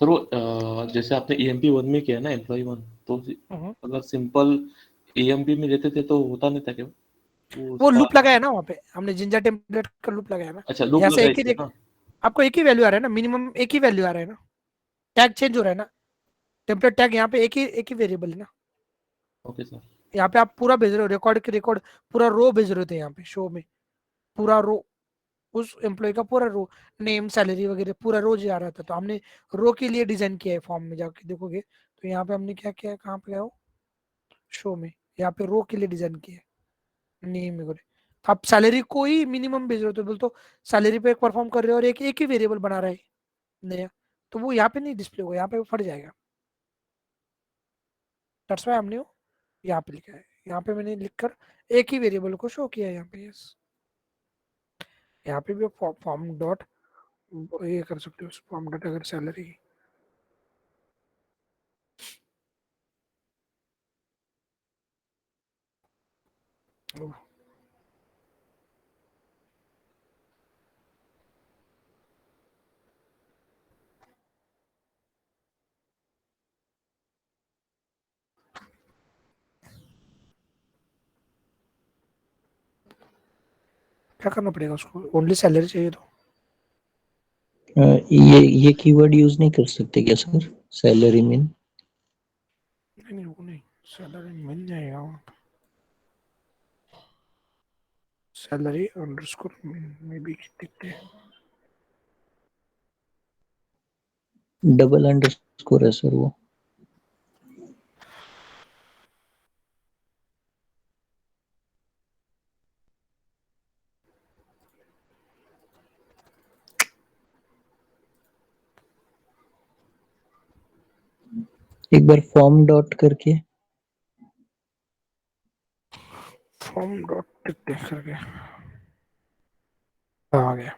सर वो जैसे आपने ईएमपी 1 में किया ना एम्प्लॉय 1, तो अगर सिंपल ईएमपी में लेते थे तो होता नहीं था क्या वो उसका? लूप लगाया ना वहाँ पे हमने, जिंजर टेम्पलेट का लूप लगाया ना। अच्छा लूप यहाँ से लगाया एक ही इसमें ना? आपको एक ही वैल्यू आ रहा है ना, मिनिमम एक ही वैल्यू आ रहा है ना, टैग चेंज हो रहा है ना, टेम्पलेट टैग यहाँ पे एक ही वेरिएबल है ना। Okay sir. यहाँ पे आप पूरा भेज रहे हो, रिकॉर्ड के रिकॉर्ड पूरा रो भेज रहे थे यहाँ पे शो में, पूरा रो, उस एम्प्लॉय का पूरा रो, नेम सैलरी वगैरह पूरा रो जा रहा था। तो हमने रो के लिए डिजाइन किया है। फॉर्म में जाके देखोगे तो यहाँ पे हमने क्या किया है, कहाँ पे गया हो, शो में, यहाँ पे रो के लिए डिजाइन किया है नेम वगैरह। तो आप सैलरी को ही मिनिमम भेज रहे हो, तो बोल तो सैलरी पे एक परफॉर्म कर रहे हो और एक ही वेरिएबल बना रहा है नया, तो वो यहाँ पे नहीं डिस्प्ले होगा, यहाँ पे फट जाएगा। दैट्स व्हाई हमने यहाँ पे लिखा है, यहाँ पे मैंने लिखकर एक ही वेरिएबल को शो किया है यहाँ पे। यस, यहाँ पे भी फॉर्म डॉट ये कर सकते हो, फॉर्म डॉट अगर सैलरी, क्या करना पड़ेगा उसको, ओनली सैलरी चाहिए तो ये कीवर्ड यूज नहीं कर सकते क्या सर, सैलरी मीन? नहीं, वो नहीं, सैलरी मिल जाएगा वहाँ पे, सैलरी अंडरस्कोर में भी दिखते हैं। डबल अंडरस्कोर है सर वो। एक बार फॉर्म डॉट करके, फॉर्म डॉट देख करके आ गया,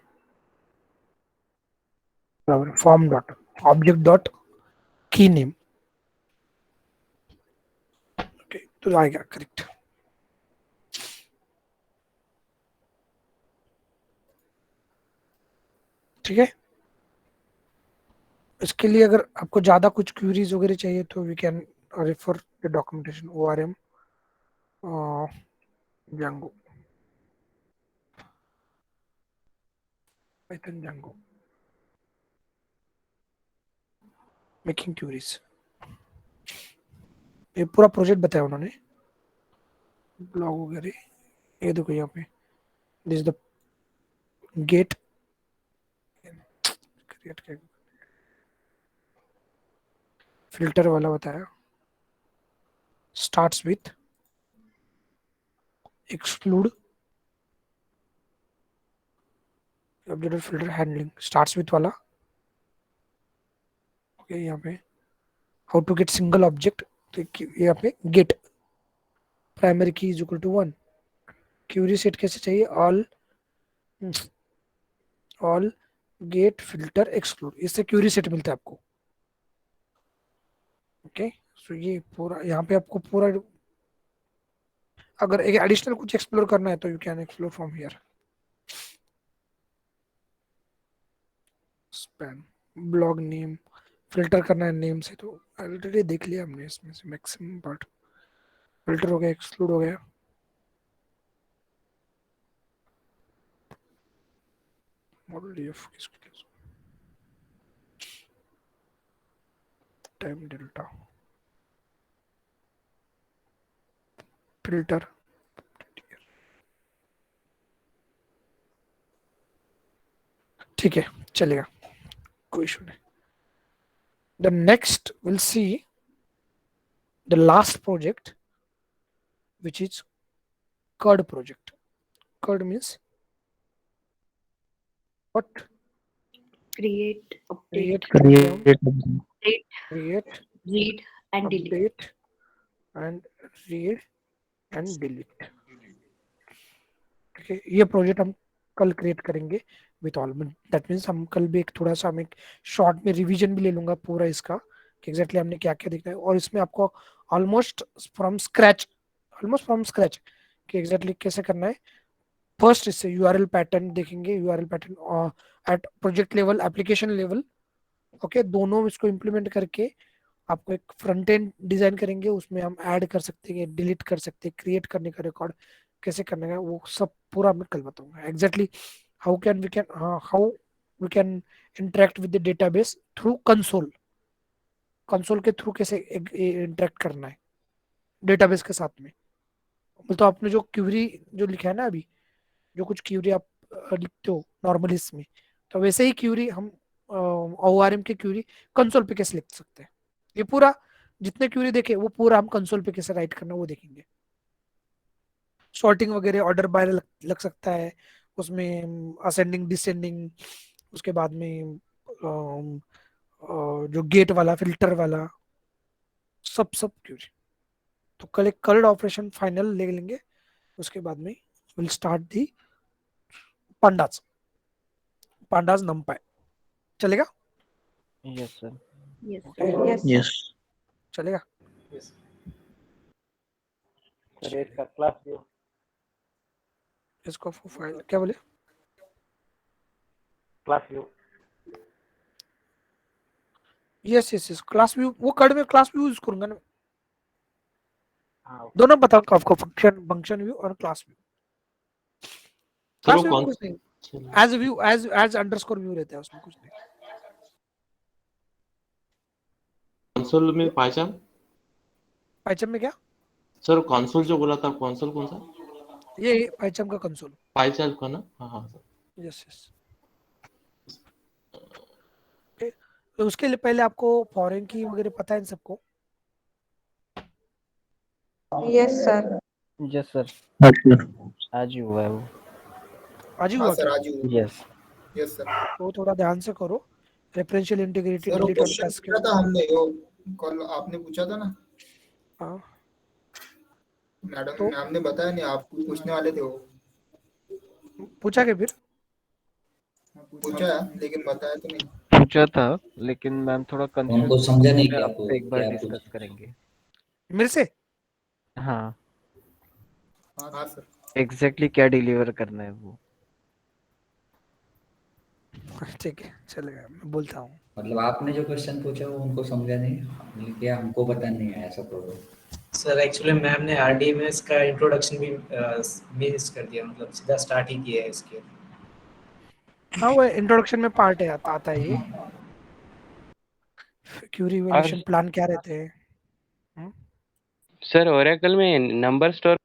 बराबर। फॉर्म डॉट ऑब्जेक्ट डॉट की नेम, ओके, तो आएगा करेक्ट। ठीक है, इसके लिए अगर आपको ज्यादा कुछ क्वेरीज वगैरह चाहिए तो we can refer the documentation ORM Django, Python Django, making queries, ये पूरा प्रोजेक्ट बताया उन्होंने, ब्लॉग वगैरह। ये देखो यहाँ पे दिस द गेट क्रिएट किया, फिल्टर वाला बताया, starts with exclude updated filter handling, starts with वाला, ओके। यहाँ पे how to get single object, तो यहाँ पे get primary key is equal to 1, query set कैसे चाहिए, ऑल गेट फिल्टर एक्सक्लूड, इससे क्यूरी सेट मिलता है आपको, ओके। सो ये पूरा यहाँ पे आपको पूरा, अगर एक एडिशनल कुछ एक्सप्लोर करना है तो you can explore from here. Span, blog name, filter करना है नेम से, तो ऑलरेडी देख लिया हमने, इसमें से मैक्सिमम पार्ट फिल्टर हो गया, एक्सक्लूड हो गया। मॉडल डीएफ किसके लिए, टाइम डेल्टा, फिल्टर, ठीक है चलेगा, कोई इशू नहीं। The next we'll see the last project, which is CURD project. CURD means what? Create, update, create, read and delete. Update and read and delete. Okay, ये project हम कल create करेंगे with all, that means हम कल भी एक थोड़ा सा हम एक शॉर्ट में रिवीजन भी ले लूंगा पूरा इसका कि एग्जैक्टली हमने क्या क्या देखना है, और इसमें आपको ऑलमोस्ट फ्रॉम स्क्रैच कि एग्जैक्टली कैसे करना है। फर्स्ट इससे यूआरएल पैटर्न देखेंगे, URL pattern at project level, application level. Okay, दोनों इसको इम्प्लीमेंट करके आपको एक फ्रंट एंड डिजाइन करेंगे, उसमें हम ऐड कर सकते हैं, डिलीट कर सकते हैं, क्रिएट करने का रिकॉर्ड कैसे करने का, वो सब पूरा मैं कल बताऊंगा exactly how we can interact with the database through console. Console के थ्रू कैसे इंटरेक्ट करना है डेटाबेस के साथ में। तो आपने जो क्यूरी जो लिखा है ना अभी, जो कुछ क्यूरी आप लिखते हो नॉर्मली इसमें, तो वैसे ही क्यूरी हम ORM के क्यूरी कंसोल पे कैसे लिख सकते हैं। ये पूरा जितने क्यूरी देखे वो पूरा हम कंसोल पे कैसे राइट करना वो देखेंगे। सॉर्टिंग वगैरह ऑर्डर बाय लग सकता है उसमें, असेंडिंग डिसेंडिंग, उसके बाद में जो गेट वाला फिल्टर वाला सब क्यूरी। तो कल एक कल्ड ऑपरेशन फाइनल ले लेंगे, उसके बाद में will start the pandas NumPy. चलेगा? Yes sir. यस चलेगा। सर इसका क्लास व्यू, इसको फाइल क्या बोले? Class view yes class view, वो कड में क्लास व्यू यूज करूंगा ना। हाँ दोनों बताऊंगा आपको, फंक्शन व्यू और क्लास व्यू। क्लास व्यू में कुछ नहीं, as view as underscore view रहता है, उसमें कुछ नहीं। कंसोल में पाइथन में क्या सर? कंसोल जो बोला था, कंसोल कौन सा? ये पाइथन का कंसोल। पाइथन का ना? हाँ सर। यस। तो उसके लिए पहले आपको फॉरेन की वगैरह पता है इन सबको? Yes sir. Yes sir. आज ही हुआ है वो। आज ही हाँ हुआ सर, क्या? आज ही हुआ। Yes yes sir. तो थोड़ा ध्यान से करो। रेफरेंशियल इंटीग्रिटी, सर वो डिलीट एंड क्वेश्चन कैस्केड। पूछा था हमने, वो कल आपने पूछा था ना, हाँ मैडम तो मैम ने बताया नहीं, आपको पूछने वाले थे वो। पूछा क्या फिर? पूछा है लेकिन बताया तो नहीं। पूछा था लेकिन मैम थोड़ा कंफ्यूज उनको समझा नहीं कि आपसे एक बार क्या डिस्कस पूछा। करेंगे। मेरे से? हाँ हाँ सर। एग्जैक्टली क्या डिलीवर करना है वो। ठीक है, चलेगा, मैं बोलता हूँ। मतलब आपने जो क्वेश्चन पूछा वो उनको समझा नहीं, हमने क्या हमको पता नहीं है ऐसा प्रॉब्लम। सर एक्चुअली मैम ने RDMS का इंट्रोडक्शन भी मिस कर दिया, मतलब सीधा स्टार्ट ही किया है इसके। हाँ वो इंट्रोडक्शन में पार्ट है, आता है ये क्यूरी इवैल्यूएशन प्लान क्या रहते हैं। सर ओरेकल में नंबर स्टोर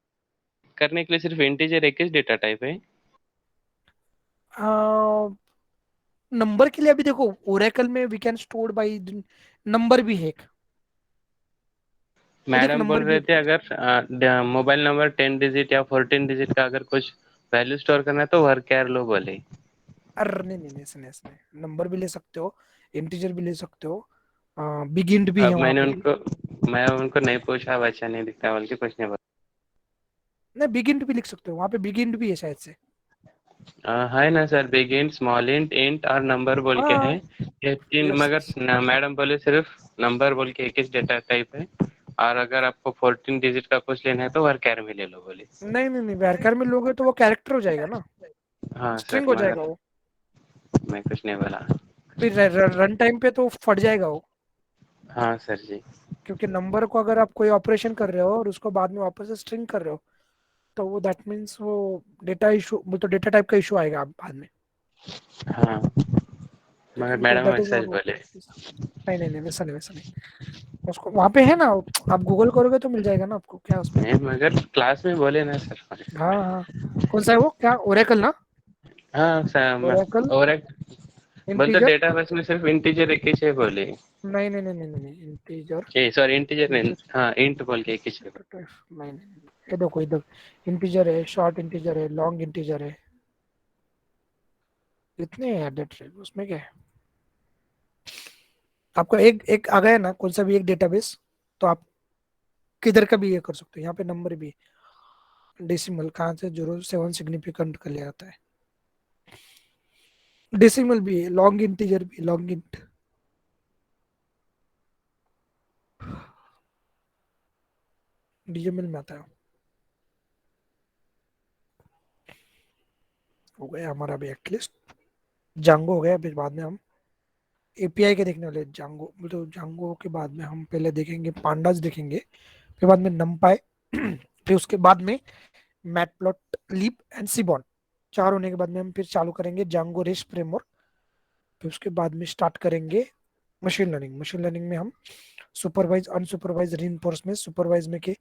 करने के लिए सिर्फ इंटीजर एक ही डेटा टाइप है? नंबर के लिए अभी देखो, ओरेकल में we can store by number भी है एक। मैडम बोल रहे थे अगर मोबाइल नंबर 10 डिजिट या 14 डिजिट का अगर कुछ वैल्यू स्टोर करना है तो वर्क कैर लो बोले। अरे नहीं ऐसे नहीं, नंबर भी ले सकते हो, इंटीजर भी ले सकते हो, बिगिंड भी है वहाँ पे। मैं उनको नहीं पूछा, अच्छा नहीं दिखता बोल के कुछ नहीं बोला। नहीं बिगिंड भी लिख सकते हो, वहाँ पे बिगिंड भी है शायद से। है ना सर, बिगिन, स्मॉल इंट और नंबर बोल के है ये तीन, मगर मैडम बोले सिर्फ नंबर बोल के एक ही डेटा टाइप है, और अगर आपको 14 डिजिट का कुछ लेना है तो वर्क कैर में ले लो बोले। नहीं वर्कर में लोगे तो वो कैरेक्टर हो जाएगा ना, हाँ स्ट्रिंग सर, हो जाएगा मगर वो, मैं कुछ नहीं बोला। फिर रन टाइम पे तो फट जाएगा वो। हाँ सर जी। क्योंकि नंबर को अगर आप कोई ऑपरेशन कर रहे हो और उसको बाद में वापस से स्ट्रिंग कर रहे हो, तो वो दैट मीन्स वो डेटा इशू, तो डेटा टाइप का इशू आएगा बाद में। हाँ मगर मैडम ऐसा ही बोले। नहीं वैसा नहीं, उसको वहाँ पे है ना, आप गूगल करोगे तो मिल जाएगा ना आपको, क्या उसमें। नहीं मगर क्लास में बोले ना सर। हाँ कौन सा है वो, क्या ओरेकल ना? हाँ सर, ओरेकल बोलते इंटीजर, डेटाबेस में सिर्फ इंटीजर एक ही है बोले। नहीं इंटीजर, सॉरी इंटीजर नहीं, हाँ इंट बोल के एक ही है। नहीं ये देखो इधर इंटीजर है, शॉर्ट इंटीजर है, लॉन्ग इंटीजर है, इतने हैं डेट टाइप, उसमें क्या है। आपको एक आ गया ना कौन सा भी एक डेटाबेस, तो आप किधर का भी ये कर सकते हो। यहाँ पे नंबर भी डेसिमल कहाँ से 07 सिग्निफिकेंट कर लिया जाता है, डेसिमल भी है, लॉन्ग इंटीजर भी, लॉन्ग इंट। डीएमएल में आता है। हो गया हमारा भी एटलीस्ट। जांगो हो गया, फिर बाद में हम एपीआई के देखने वाले। जांगो मतलब जांगो के बाद में हम पहले देखेंगे पांडास देखेंगे, फिर बाद में नमपाई, फिर उसके बाद में मैटप्लॉटलिब एंड सीबॉन। 4 होने के बाद में हम फिर चालू करेंगे जांगो रेस्ट फ्रेमवर्क। फिर उसके बाद में स्टार्ट करेंगे मशीन लर्निंग। मशीन लर्निंग में हम सुपरवाइज अनसुपरवाइज रीइंफोर्समेंट, सुपरवाइज में के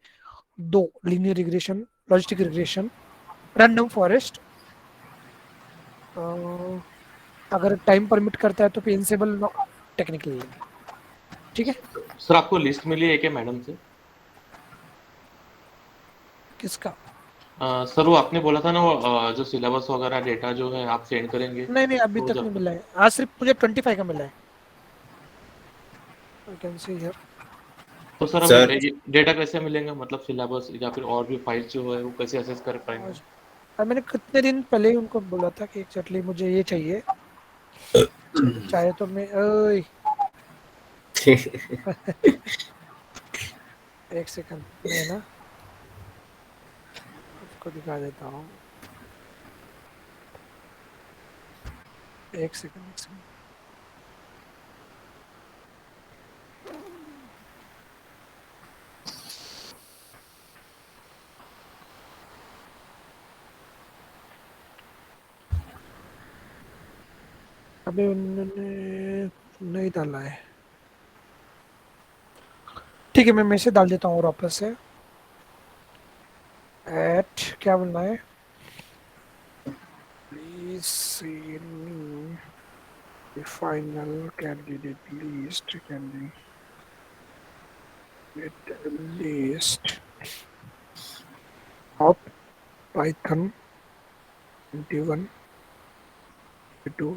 2 linear regression, logistic regression, random forest, अगर टाइम परमिट करता है तो फिर इनसेबल टेक्निकल लेंगे। ठीक है सर, आपको लिस्ट मिली है क्या मैडम से? किसका? सर वो आपने बोला था ना, वो जो सिलेबस वगैरह डेटा जो है आप सेंड करेंगे। नहीं अभी तो तक नहीं मिला है, आज सिर्फ मुझे 25 का मिला है। I can see here। तो सर हमें डेटा कैसे मिलेंगे, मतलब सिलेबस या फिर और भी फाइल्स जो है वो कैसे असेस कर पाएंगे? और मैंने कितने दिन पहले ही उनको बोला था कि एक्जेक्टली मुझे ये चाहिए, चाहे तो मैं एक सेकंड मैं ना आपको दिखा देता हूँ। एक सेकंड अभी उन्होंने नहीं डाला है। ठीक है, मैं मैसेज डाल देता हूँ वापस से। एट क्या बोलना है, please send me the final candidate list, list of Python 21 to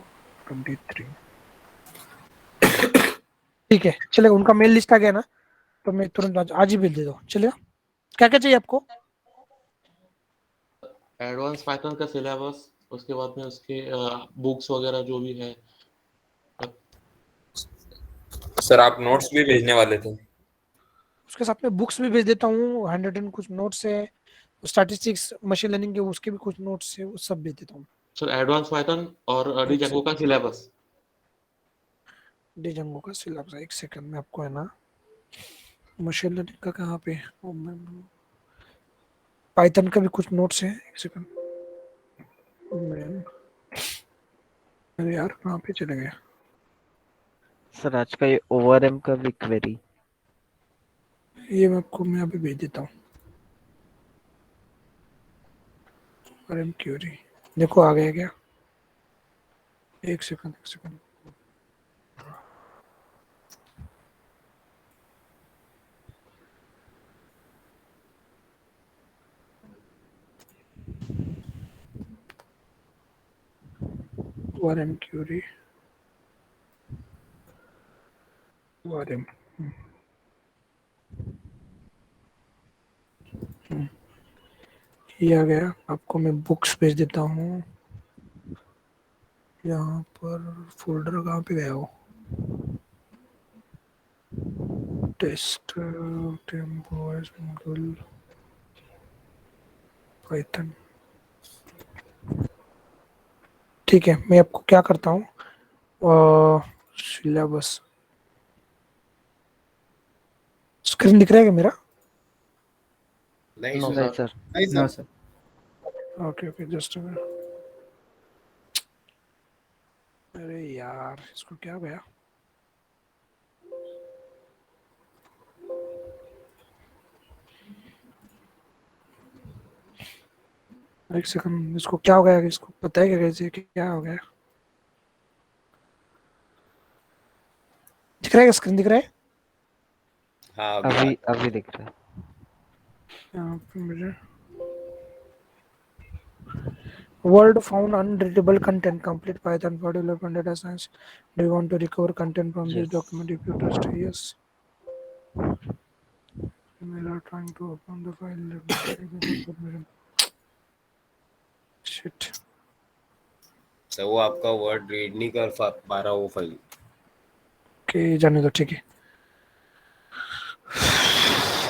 23। ठीक है चलेगा, उनका मेल लिस्ट आ गया ना, तो मैं तुरंत आज ही भेज देता हूँ। चलेगा, क्या क्या चाहिए आपको? एडवांस पाइथन का सिलेबस, उसके बाद में उसके बुक्स वगैरह जो भी है। सर आप नोट्स भी भेजने वाले थे? उसके साथ में बुक्स भी भेज देता हूँ, 100 and कुछ नोट्स है, स्टैटिस्टिक्स मशीन लर्निंग के उसके भी कुछ नोट्स है, वो सब भेज देता हूँ। सर एडवांस पाइथन और डिजांगो का सिलेबस। डिजांगो का सिलेबस एक सेकंड में आपको है ना, मशीन लर्निंग का कहाँ पे, पाइथन का भी कुछ नोट्स है, एक सेकंड। अरे यार कहाँ पे चले गए? सर आज का ये ओवरएम का भी क्वेरी, ये मैं आपको मैं अभी भेज देता हूँ। ओवरएम क्वेरी देखो आ गया क्या? एक सेकंड ओवरएम क्वेरी, ओवरएम ये आ गया। आपको मैं बुक्स भेज देता हूँ। यहाँ पर फोल्डर कहाँ पे गया हो? टेस्ट टेम्पोस मॉडल पाइथन। ठीक है, मैं आपको क्या करता हूँ, सिलेबस स्क्रीन दिख रहा है क्या मेरा? नहीं सर। ओके जस्ट अरे यार इसको क्या हो गया? एक सेकंड, इसको क्या हो गया? इसको पता है क्या कैसे क्या हो गया? दिख रहा है, स्क्रीन दिख रहा है? हाँ अभी दिख रहा है। यहाँ पे मुझे Word found unreadable content. Complete Python for development data science. Do you want to recover content from this document if you trust? Yes. We are trying to open the file. Shit. तो वो आपका word read नहीं कर पा रहा वो file. Okay, जाने दो, ठीक है।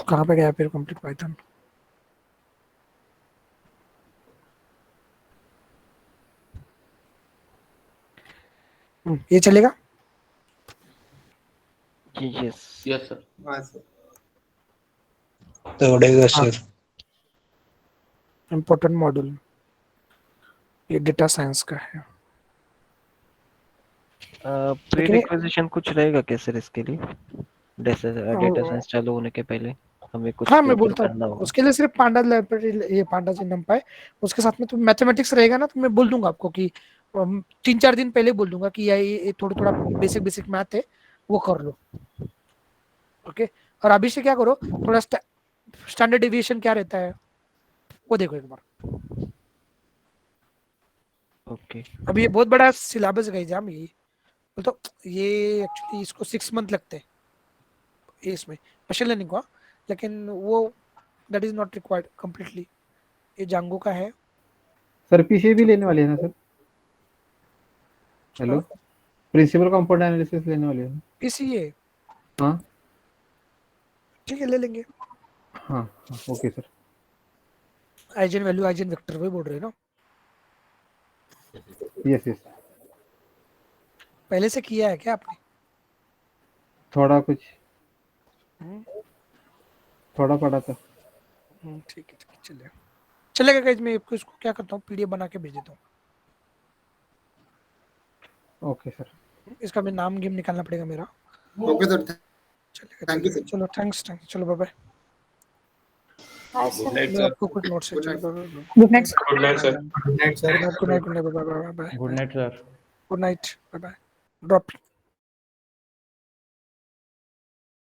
कहाँ पे गया फिर कंप्लीट पाइथन? ये चलेगा? Yes yes sir. हाँ सर। दौड़ेगा सर। इम्पोर्टेंट मॉड्यूल ये डेटा साइंस का है। प्री रिक्विजिशन कुछ रहेगा क्या सर इसके लिए? डेटा साइंस चालू होने के पहले हमें कुछ हाँ मैं prepare बोलता करना हूँ होगा। उसके लिए सिर्फ पांडा लाइब्रेरी, ये पांडा जी नंपाई, उसके साथ में तो मैथमेटिक्स रहेगा ना, तो मैं बोल दूंगा आपको कि 3-4 दिन पहले बोल दूंगा कि ये थोड़ा थोड़ा बेसिक मैथ है वो कर लो। ओके, और अभी से क्या करो, थोड़ा स्टैंडर्ड डेविएशन क्या रहता है वो देखो एक बार। ओके। अभी ये बहुत बड़ा सिलेबस का एग्जाम ये, तो ये एक्चुअली इसको 6 मंथ लगते हैं ये इसमें मशीन लर्निंग को, लेकिन वो that is not required completely. ये जांगो का है सर। पीसीए भी लेने वाले हैं ना sir? Hello, principal compound analysis लेने वाले हैं? पीसीए हाँ ठीक है ले लेंगे। हाँ हाँ okay sir. Eigen value eigen vector वही बोल रहे हैं ना? Yes yes. पहले से किया है क्या आपने? थोड़ा कुछ थोड़ा पड़ा था। ठीक है चलेगा गाइस। मैं आपको इसको क्या करता हूँ, पीडीएफ बना के भेज देता हूँ। Okay sir. इसका मैं नाम गेम निकालना पड़ेगा मेरा। ओके सर, चलेगा थैंक यू सर। चलो थैंक्स चलो bye bye. Good night sir. आपको कुछ नोट्स है? Good night sir. Good night sir. Good night sir. Good night bye bye. Good night sir. Good night bye bye. Drop